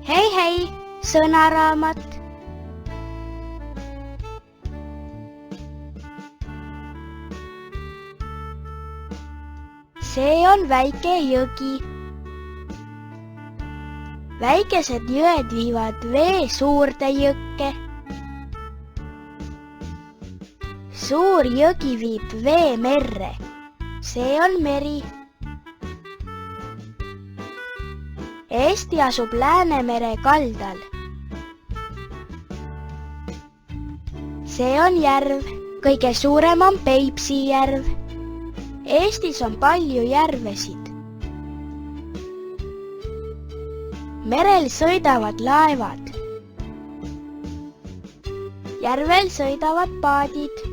Hei, sõnaraamat. See on väike jõgi. Väikesed jõed viivad vee suurde jõkke. Suur jõgi viib vee merre. See on meri. Eesti asub Läänemere kaldal. See on järv. Kõige suurem on Peipsi järv. Eestis on palju järvesid. Merel sõidavad laevad. Järvel sõidavad paadid.